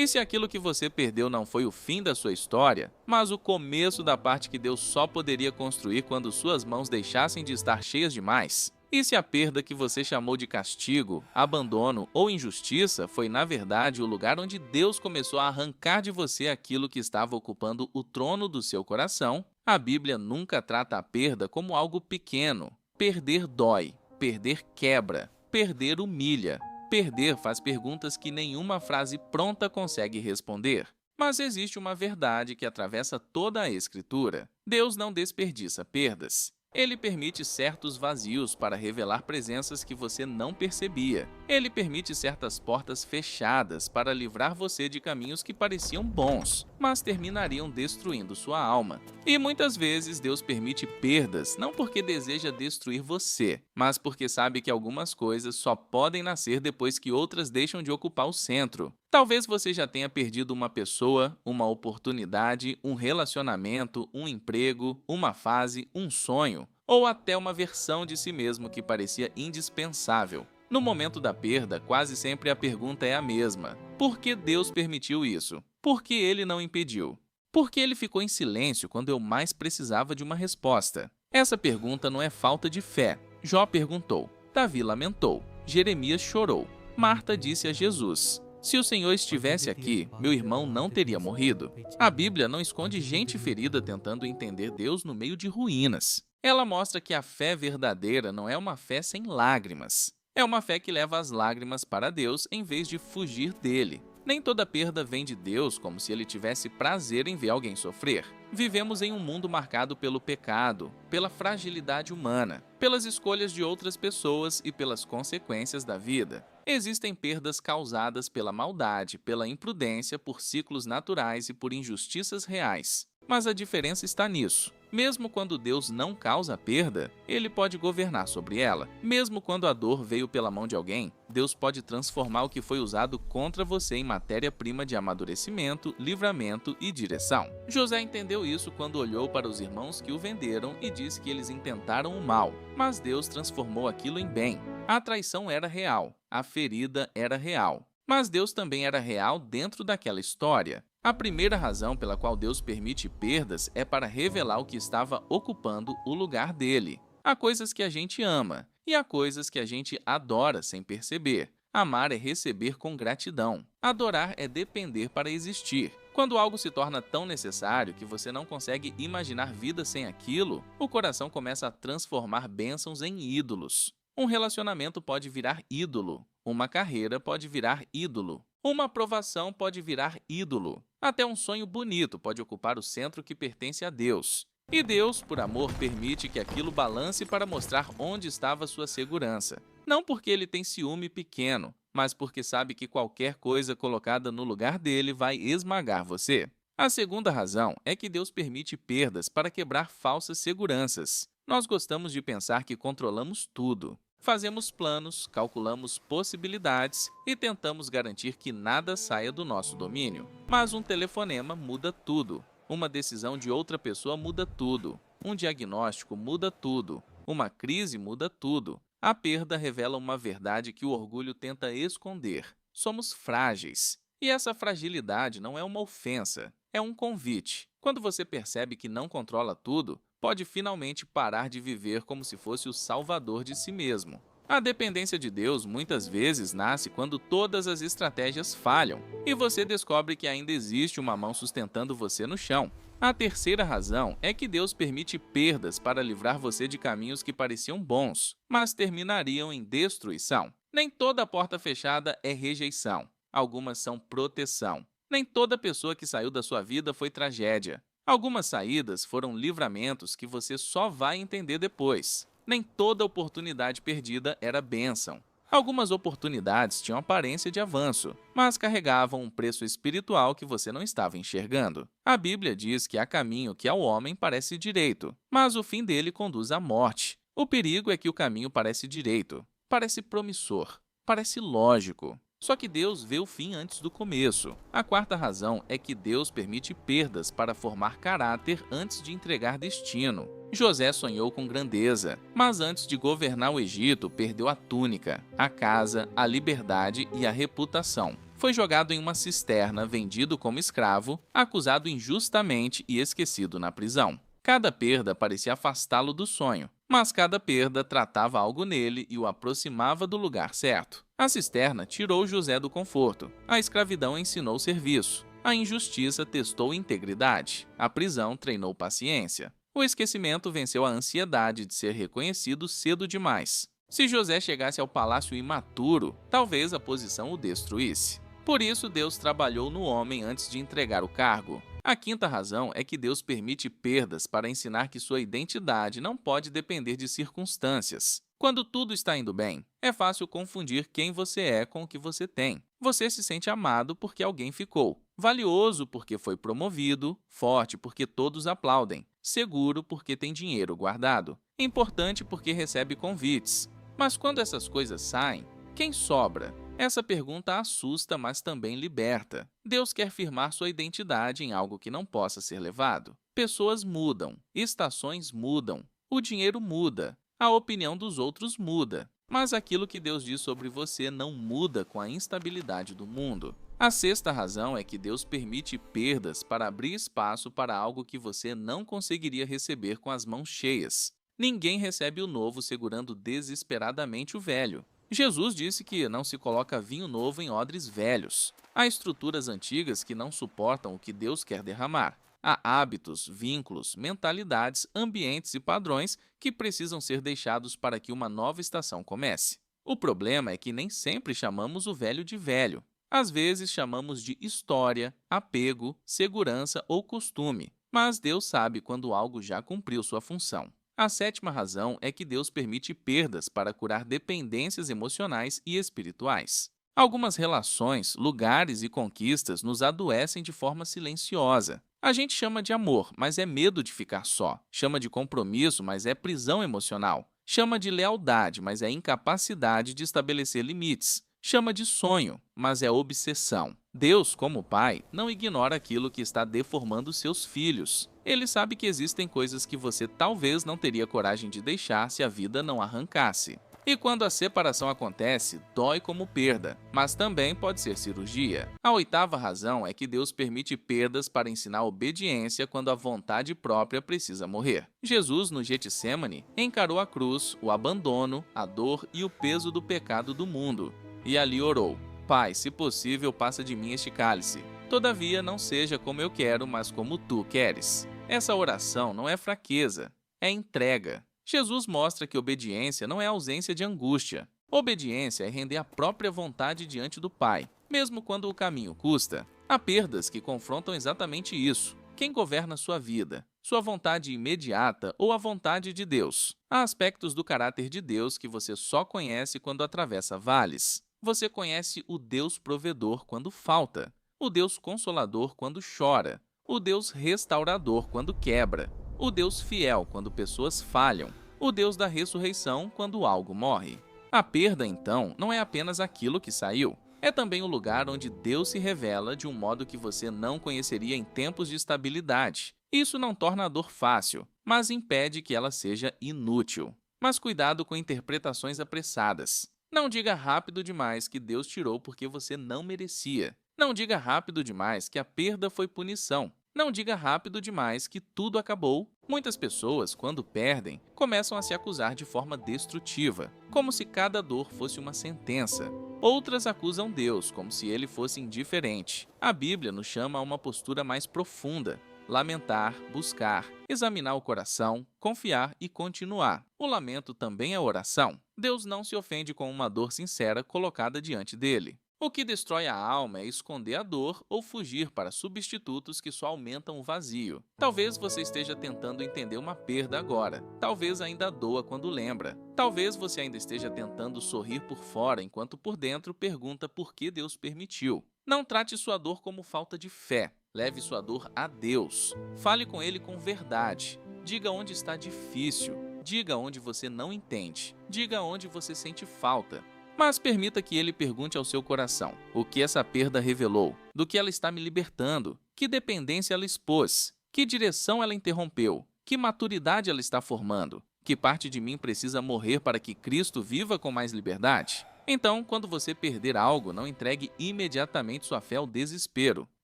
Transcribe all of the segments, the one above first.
E se aquilo que você perdeu não foi o fim da sua história, mas o começo da parte que Deus só poderia construir quando suas mãos deixassem de estar cheias demais? E se a perda que você chamou de castigo, abandono ou injustiça foi, na verdade, o lugar onde Deus começou a arrancar de você aquilo que estava ocupando o trono do seu coração? A Bíblia nunca trata a perda como algo pequeno. Perder dói, perder quebra, perder humilha. Perder faz perguntas que nenhuma frase pronta consegue responder. Mas existe uma verdade que atravessa toda a Escritura. Deus não desperdiça perdas. Ele permite certos vazios para revelar presenças que você não percebia. Ele permite certas portas fechadas para livrar você de caminhos que pareciam bons, mas terminariam destruindo sua alma. E muitas vezes Deus permite perdas não porque deseja destruir você, mas porque sabe que algumas coisas só podem nascer depois que outras deixam de ocupar o centro. Talvez você já tenha perdido uma pessoa, uma oportunidade, um relacionamento, um emprego, uma fase, um sonho, ou até uma versão de si mesmo que parecia indispensável. No momento da perda, quase sempre a pergunta é a mesma: por que Deus permitiu isso? Por que Ele não impediu? Por que Ele ficou em silêncio quando eu mais precisava de uma resposta? Essa pergunta não é falta de fé. Jó perguntou, Davi lamentou, Jeremias chorou, Marta disse a Jesus: se o Senhor estivesse aqui, meu irmão não teria morrido. A Bíblia não esconde gente ferida tentando entender Deus no meio de ruínas. Ela mostra que a fé verdadeira não é uma fé sem lágrimas. É uma fé que leva as lágrimas para Deus em vez de fugir dele. Nem toda perda vem de Deus como se ele tivesse prazer em ver alguém sofrer. Vivemos em um mundo marcado pelo pecado, pela fragilidade humana, pelas escolhas de outras pessoas e pelas consequências da vida. Existem perdas causadas pela maldade, pela imprudência, por ciclos naturais e por injustiças reais. Mas a diferença está nisso. Mesmo quando Deus não causa a perda, Ele pode governar sobre ela. Mesmo quando a dor veio pela mão de alguém, Deus pode transformar o que foi usado contra você em matéria-prima de amadurecimento, livramento e direção. José entendeu isso quando olhou para os irmãos que o venderam e disse que eles intentaram o mal, mas Deus transformou aquilo em bem. A traição era real, a ferida era real, mas Deus também era real dentro daquela história. A primeira razão pela qual Deus permite perdas é para revelar o que estava ocupando o lugar dele. Há coisas que a gente ama e há coisas que a gente adora sem perceber. Amar é receber com gratidão. Adorar é depender para existir. Quando algo se torna tão necessário que você não consegue imaginar vida sem aquilo, o coração começa a transformar bênçãos em ídolos. Um relacionamento pode virar ídolo. Uma carreira pode virar ídolo. Uma aprovação pode virar ídolo. Até um sonho bonito pode ocupar o centro que pertence a Deus. E Deus, por amor, permite que aquilo balance para mostrar onde estava sua segurança. Não porque ele tem ciúme pequeno, mas porque sabe que qualquer coisa colocada no lugar dele vai esmagar você. A segunda razão é que Deus permite perdas para quebrar falsas seguranças. Nós gostamos de pensar que controlamos tudo. Fazemos planos, calculamos possibilidades e tentamos garantir que nada saia do nosso domínio. Mas um telefonema muda tudo. Uma decisão de outra pessoa muda tudo. Um diagnóstico muda tudo. Uma crise muda tudo. A perda revela uma verdade que o orgulho tenta esconder. Somos frágeis. E essa fragilidade não é uma ofensa, é um convite. Quando você percebe que não controla tudo, pode finalmente parar de viver como se fosse o salvador de si mesmo. A dependência de Deus muitas vezes nasce quando todas as estratégias falham e você descobre que ainda existe uma mão sustentando você no chão. A terceira razão é que Deus permite perdas para livrar você de caminhos que pareciam bons, mas terminariam em destruição. Nem toda porta fechada é rejeição. Algumas são proteção. Nem toda pessoa que saiu da sua vida foi tragédia. Algumas saídas foram livramentos que você só vai entender depois. Nem toda oportunidade perdida era bênção. Algumas oportunidades tinham aparência de avanço, mas carregavam um preço espiritual que você não estava enxergando. A Bíblia diz que há caminho que ao homem parece direito, mas o fim dele conduz à morte. O perigo é que o caminho parece direito, parece promissor, parece lógico. Só que Deus vê o fim antes do começo. A quarta razão é que Deus permite perdas para formar caráter antes de entregar destino. José sonhou com grandeza, mas antes de governar o Egito, perdeu a túnica, a casa, a liberdade e a reputação. Foi jogado em uma cisterna, vendido como escravo, acusado injustamente e esquecido na prisão. Cada perda parecia afastá-lo do sonho, mas cada perda tratava algo nele e o aproximava do lugar certo. A cisterna tirou José do conforto, a escravidão ensinou serviço, a injustiça testou integridade, a prisão treinou paciência. O esquecimento venceu a ansiedade de ser reconhecido cedo demais. Se José chegasse ao palácio imaturo, talvez a posição o destruísse. Por isso, Deus trabalhou no homem antes de entregar o cargo. A quinta razão é que Deus permite perdas para ensinar que sua identidade não pode depender de circunstâncias. Quando tudo está indo bem, é fácil confundir quem você é com o que você tem. Você se sente amado porque alguém ficou, valioso porque foi promovido, forte porque todos aplaudem, seguro porque tem dinheiro guardado, importante porque recebe convites. Mas quando essas coisas saem, quem sobra? Essa pergunta assusta, mas também liberta. Deus quer firmar sua identidade em algo que não possa ser levado. Pessoas mudam, estações mudam, o dinheiro muda, a opinião dos outros muda. Mas aquilo que Deus diz sobre você não muda com a instabilidade do mundo. A sexta razão é que Deus permite perdas para abrir espaço para algo que você não conseguiria receber com as mãos cheias. Ninguém recebe o novo segurando desesperadamente o velho. Jesus disse que não se coloca vinho novo em odres velhos. Há estruturas antigas que não suportam o que Deus quer derramar. Há hábitos, vínculos, mentalidades, ambientes e padrões que precisam ser deixados para que uma nova estação comece. O problema é que nem sempre chamamos o velho de velho. Às vezes chamamos de história, apego, segurança ou costume. Mas Deus sabe quando algo já cumpriu sua função. A sétima razão é que Deus permite perdas para curar dependências emocionais e espirituais. Algumas relações, lugares e conquistas nos adoecem de forma silenciosa. A gente chama de amor, mas é medo de ficar só. Chama de compromisso, mas é prisão emocional. Chama de lealdade, mas é incapacidade de estabelecer limites. Chama de sonho, mas é obsessão. Deus, como pai, não ignora aquilo que está deformando seus filhos. Ele sabe que existem coisas que você talvez não teria coragem de deixar se a vida não arrancasse. E quando a separação acontece, dói como perda, mas também pode ser cirurgia. A oitava razão é que Deus permite perdas para ensinar obediência quando a vontade própria precisa morrer. Jesus, no Getsêmani, encarou a cruz, o abandono, a dor e o peso do pecado do mundo. E ali orou: Pai, se possível, passa de mim este cálice. Todavia, não seja como eu quero, mas como tu queres. Essa oração não é fraqueza, é entrega. Jesus mostra que obediência não é ausência de angústia. Obediência é render a própria vontade diante do Pai, mesmo quando o caminho custa. Há perdas que confrontam exatamente isso. Quem governa sua vida? Sua vontade imediata ou a vontade de Deus? Há aspectos do caráter de Deus que você só conhece quando atravessa vales. Você conhece o Deus provedor quando falta, o Deus consolador quando chora, o Deus restaurador quando quebra, o Deus fiel quando pessoas falham, o Deus da ressurreição quando algo morre. A perda, então, não é apenas aquilo que saiu. É também o lugar onde Deus se revela de um modo que você não conheceria em tempos de estabilidade. Isso não torna a dor fácil, mas impede que ela seja inútil. Mas cuidado com interpretações apressadas. Não diga rápido demais que Deus tirou porque você não merecia. Não diga rápido demais que a perda foi punição. Não diga rápido demais que tudo acabou. Muitas pessoas, quando perdem, começam a se acusar de forma destrutiva, como se cada dor fosse uma sentença. Outras acusam Deus, como se ele fosse indiferente. A Bíblia nos chama a uma postura mais profunda: lamentar, buscar, examinar o coração, confiar e continuar. O lamento também é oração. Deus não se ofende com uma dor sincera colocada diante dele. O que destrói a alma é esconder a dor ou fugir para substitutos que só aumentam o vazio. Talvez você esteja tentando entender uma perda agora. Talvez ainda doa quando lembra. Talvez você ainda esteja tentando sorrir por fora enquanto por dentro pergunta por que Deus permitiu. Não trate sua dor como falta de fé. Leve sua dor a Deus. Fale com Ele com verdade. Diga onde está difícil. Diga onde você não entende. Diga onde você sente falta. Mas permita que Ele pergunte ao seu coração: o que essa perda revelou? Do que ela está me libertando? Que dependência ela expôs? Que direção ela interrompeu? Que maturidade ela está formando? Que parte de mim precisa morrer para que Cristo viva com mais liberdade? Então, quando você perder algo, não entregue imediatamente sua fé ao desespero.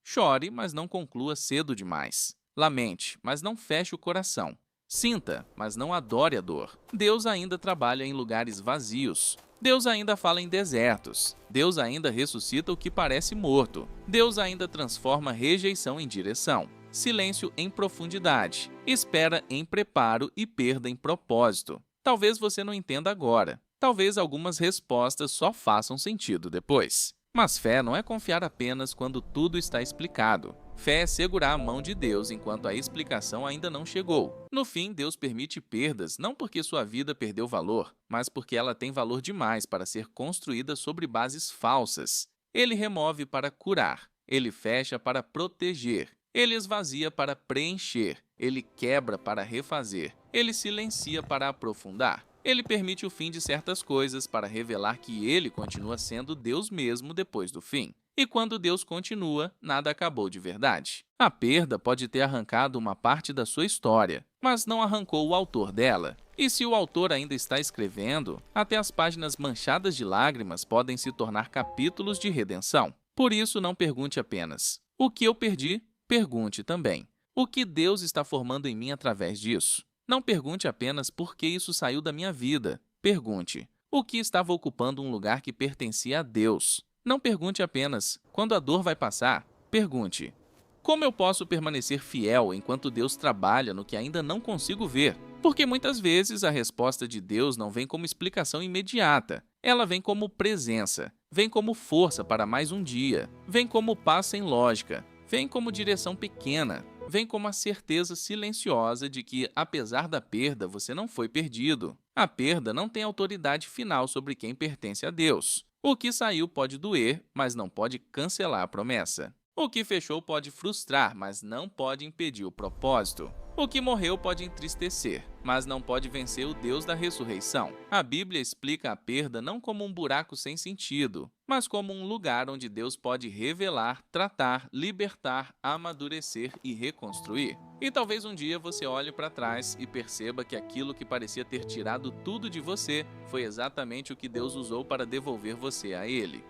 Chore, mas não conclua cedo demais. Lamente, mas não feche o coração. Sinta, mas não adore a dor. Deus ainda trabalha em lugares vazios. Deus ainda fala em desertos. Deus ainda ressuscita o que parece morto. Deus ainda transforma rejeição em direção. Silêncio em profundidade. Espera em preparo e perda em propósito. Talvez você não entenda agora. Talvez algumas respostas só façam sentido depois. Mas fé não é confiar apenas quando tudo está explicado. Fé é segurar a mão de Deus enquanto a explicação ainda não chegou. No fim, Deus permite perdas não porque sua vida perdeu valor, mas porque ela tem valor demais para ser construída sobre bases falsas. Ele remove para curar. Ele fecha para proteger. Ele esvazia para preencher. Ele quebra para refazer. Ele silencia para aprofundar. Ele permite o fim de certas coisas para revelar que ele continua sendo Deus mesmo depois do fim. E quando Deus continua, nada acabou de verdade. A perda pode ter arrancado uma parte da sua história, mas não arrancou o autor dela. E se o autor ainda está escrevendo, até as páginas manchadas de lágrimas podem se tornar capítulos de redenção. Por isso, não pergunte apenas: o que eu perdi? Pergunte também: o que Deus está formando em mim através disso? Não pergunte apenas por que isso saiu da minha vida. Pergunte: o que estava ocupando um lugar que pertencia a Deus? Não pergunte apenas: quando a dor vai passar? Pergunte: como eu posso permanecer fiel enquanto Deus trabalha no que ainda não consigo ver? Porque muitas vezes a resposta de Deus não vem como explicação imediata. Ela vem como presença, vem como força para mais um dia, vem como paz sem lógica, vem como direção pequena, vem como a certeza silenciosa de que, apesar da perda, você não foi perdido. A perda não tem autoridade final sobre quem pertence a Deus. O que saiu pode doer, mas não pode cancelar a promessa. O que fechou pode frustrar, mas não pode impedir o propósito. O que morreu pode entristecer, mas não pode vencer o Deus da ressurreição. A Bíblia explica a perda não como um buraco sem sentido, mas como um lugar onde Deus pode revelar, tratar, libertar, amadurecer e reconstruir. E talvez um dia você olhe para trás e perceba que aquilo que parecia ter tirado tudo de você foi exatamente o que Deus usou para devolver você a Ele.